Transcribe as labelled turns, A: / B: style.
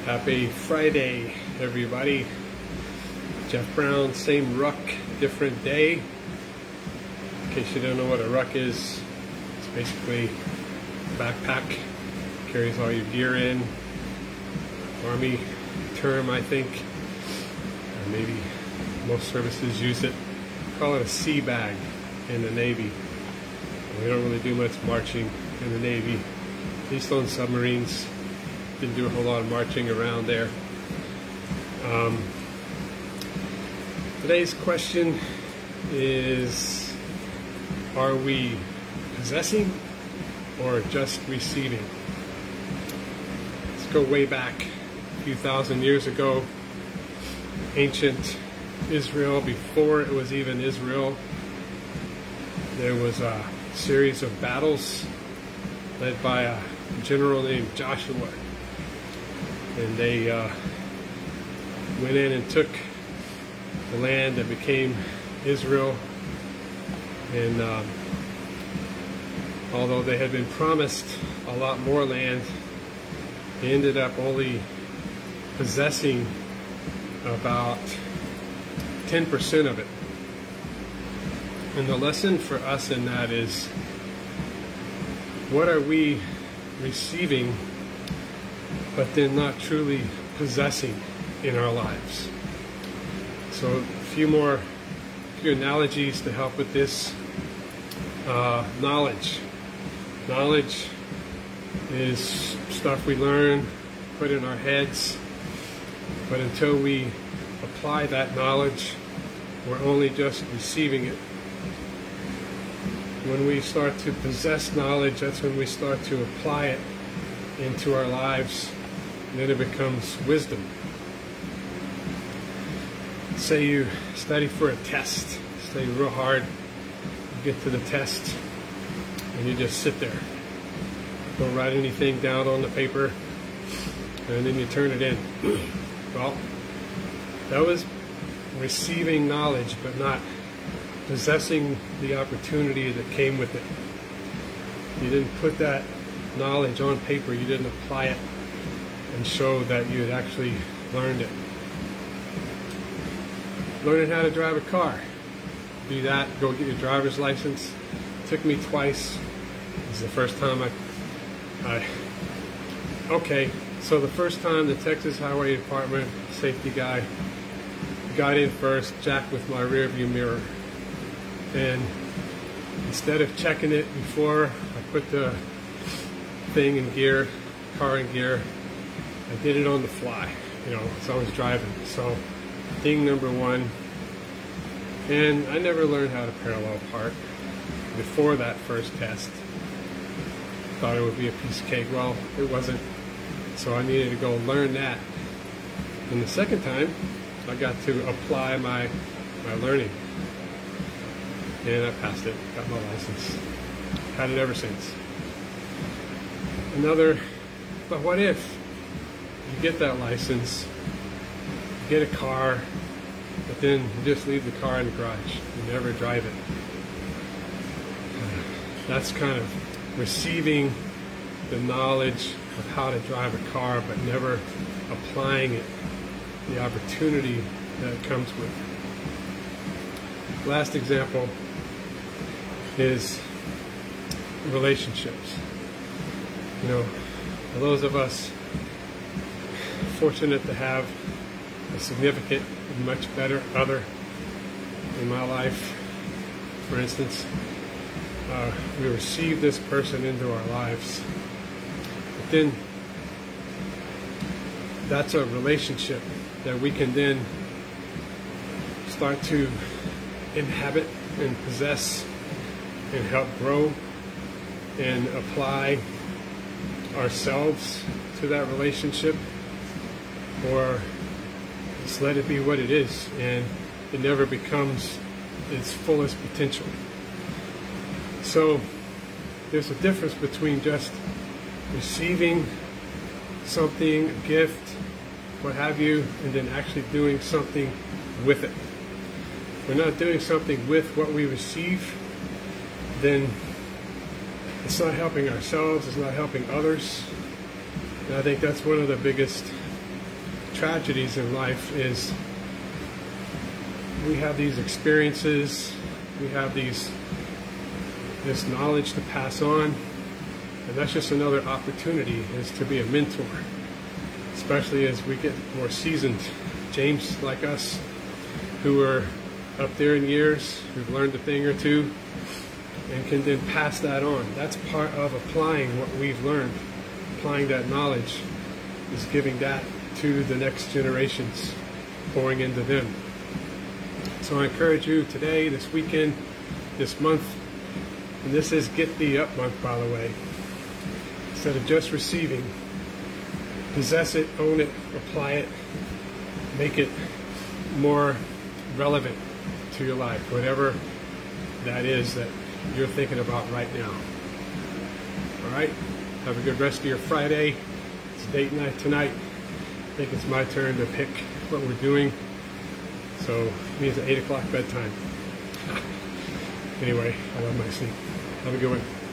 A: Happy Friday, everybody. Jeff Brown, same ruck, different day. In case you don't know what a ruck is, it's basically a backpack, carries all your gear in. Army term, I think, or maybe most services use it. Call it a sea bag in the Navy. We don't really do much marching in the Navy, at least on submarines. Didn't do a whole lot of marching around there. Today's question is, are we possessing or just receiving? Let's go way back a few thousand years ago. Ancient Israel, before it was even Israel, there was a series of battles led by a general named Joshua. And they went in and took the land that became Israel. And although they had been promised a lot more land, they ended up only possessing about 10% of it. And the lesson for us in that is, what are we receiving but then not truly possessing in our lives? So a few analogies to help with this. Knowledge. Knowledge is stuff we learn, put in our heads, but until we apply that knowledge, we're only just receiving it. When we start to possess knowledge, that's when we start to apply it into our lives. And then it becomes wisdom. Say you study for a test, study real hard, you get to the test, and you just sit there. Don't write anything down on the paper, and then you turn it in. Well, that was receiving knowledge, but not possessing the opportunity that came with it. You didn't put that knowledge on paper, you didn't apply it and show that you had actually learned it. Learning how to drive a car. Do that, go get your driver's license. It took me twice. This is the first time okay, so the first time the Texas Highway Department safety guy got in first, jacked with my rear view mirror. And instead of checking it before I put the thing in gear, car in gear, I did it on the fly, as I was driving. So, thing number one. And I never learned how to parallel park before that first test. Thought it would be a piece of cake. Well, it wasn't. So I needed to go learn that. And the second time, I got to apply my learning. And I passed it, got my license. Had it ever since. But what if you get that license, you get a car, but then you just leave the car in the garage, you never drive it? That's kind of receiving the knowledge of how to drive a car, but never applying it, the opportunity that it comes with. Last example is relationships. For those of us fortunate to have a significant and much better other in my life, for instance, we receive this person into our lives, but then that's a relationship that we can then start to inhabit and possess and help grow and apply ourselves to that relationship, or just let it be what it is and it never becomes its fullest potential. So there's a difference between just receiving something, a gift, what have you, and then actually doing something with it. If we're not doing something with what we receive, then it's not helping ourselves, it's not helping others. And I think that's one of the biggest tragedies in life is we have these experiences, we have this knowledge to pass on, and that's just another opportunity is to be a mentor, especially as we get more seasoned. James, like us, who are up there in years, who've learned a thing or two, and can then pass that on. That's part of applying what we've learned. Applying that knowledge is giving that to the next generations, pouring into them. So I encourage you today, this weekend, this month, and this is Get Thee Up month, by the way. Instead of just receiving, possess it, own it, apply it, make it more relevant to your life, whatever that is that you're thinking about right now. All right? Have a good rest of your Friday. It's date night tonight. I think it's my turn to pick what we're doing. So it means 8 o'clock bedtime. Anyway, I love my sleep. Have a good one.